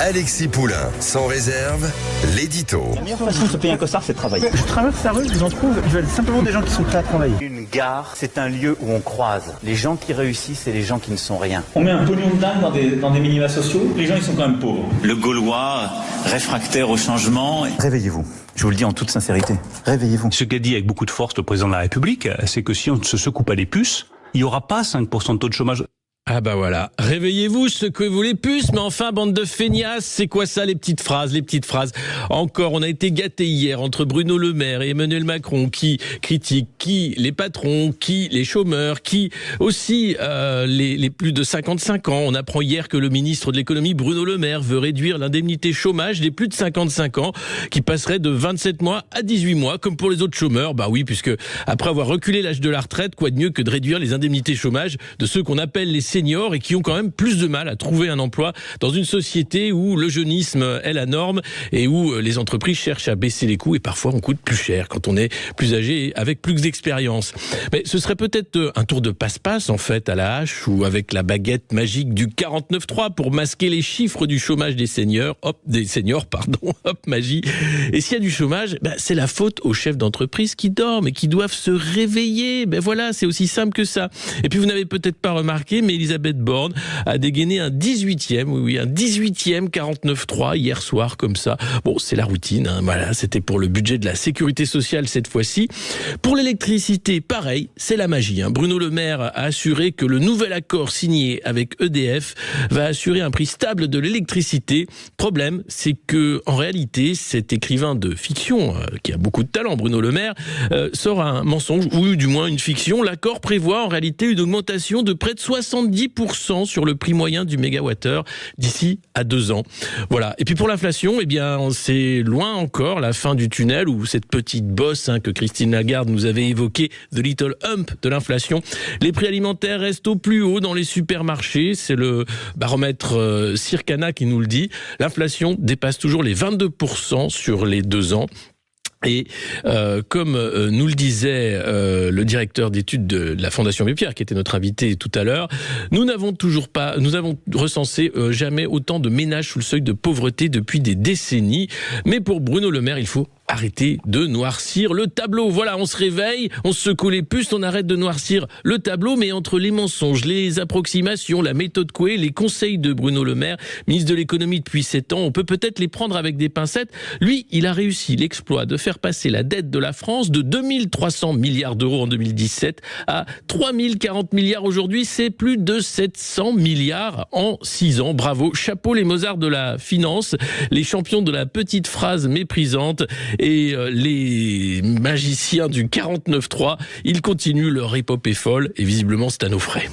Alexis Poulain, sans réserve, l'édito. La meilleure façon de se payer un costard, c'est de travailler. Je traverse la rue, je vous en trouve, je veux simplement des gens qui sont prêts à travailler. Une gare, c'est un lieu où on croise les gens qui réussissent et les gens qui ne sont rien. On met un pognon de dingue dans des minima sociaux, les gens ils sont quand même pauvres. Le Gaulois, réfractaire au changement. Réveillez-vous. Je vous le dis en toute sincérité. Réveillez-vous. Ce qu'a dit avec beaucoup de force le président de la République, c'est que si on ne se secoue pas les puces, il n'y aura pas 5% de taux de chômage. Ah bah voilà, réveillez-vous, secouez-vous les puces, mais enfin, bande de feignasses, c'est quoi ça, les petites phrases. Encore, on a été gâtés hier entre Bruno Le Maire et Emmanuel Macron, qui critiquent qui les patrons, qui les chômeurs, qui aussi les plus de 55 ans. On apprend hier que le ministre de l'économie, Bruno Le Maire, veut réduire l'indemnité chômage des plus de 55 ans, qui passerait de 27 mois à 18 mois, comme pour les autres chômeurs. Bah oui, puisque après avoir reculé l'âge de la retraite, quoi de mieux que de réduire les indemnités chômage de ceux qu'on appelle les seniors et qui ont quand même plus de mal à trouver un emploi dans une société où le jeunisme est la norme et où les entreprises cherchent à baisser les coûts et parfois on coûte plus cher quand on est plus âgé et avec plus d'expérience. Mais ce serait peut-être un tour de passe-passe en fait à la hache ou avec la baguette magique du 49.3 pour masquer les chiffres du chômage des seniors. Hop, magie. Et s'il y a du chômage, c'est la faute aux chefs d'entreprise qui dorment et qui doivent se réveiller. Voilà, c'est aussi simple que ça. Et puis vous n'avez peut-être pas remarqué, mais Elisabeth Borne a dégainé un 18e 49.3 hier soir comme ça. Bon, c'est la routine, voilà, c'était pour le budget de la sécurité sociale cette fois-ci. Pour l'électricité, pareil, c'est la magie. Bruno Le Maire a assuré que le nouvel accord signé avec EDF va assurer un prix stable de l'électricité. Problème, c'est que en réalité, cet écrivain de fiction, qui a beaucoup de talent, Bruno Le Maire, sort un mensonge, ou du moins une fiction. L'accord prévoit en réalité une augmentation de près de 70% sur le prix moyen du mégawattheure d'ici à 2 ans. Voilà. Et puis pour l'inflation, c'est loin encore la fin du tunnel ou cette petite bosse que Christine Lagarde nous avait évoquée, the little hump de l'inflation. Les prix alimentaires restent au plus haut dans les supermarchés. C'est le baromètre Circana qui nous le dit. L'inflation dépasse toujours les 22% sur les 2 ans. Et comme nous le disait le directeur d'études de la Fondation Abbé Pierre, qui était notre invité tout à l'heure, nous avons recensé jamais autant de ménages sous le seuil de pauvreté depuis des décennies. Mais pour Bruno Le Maire, il faut arrêter de noircir le tableau. Voilà, on se réveille, on se secoue les puces, on arrête de noircir le tableau, mais entre les mensonges, les approximations, la méthode Coué, les conseils de Bruno Le Maire, ministre de l'économie depuis 7 ans, on peut peut-être les prendre avec des pincettes. Lui, il a réussi l'exploit de faire passer la dette de la France de 2300 milliards d'euros en 2017 à 3040 milliards aujourd'hui. C'est plus de 700 milliards en 6 ans. Bravo, chapeau les Mozarts de la finance, les champions de la petite phrase méprisante et les magiciens du 49.3. Ils continuent leur épopée folle et visiblement c'est à nos frais.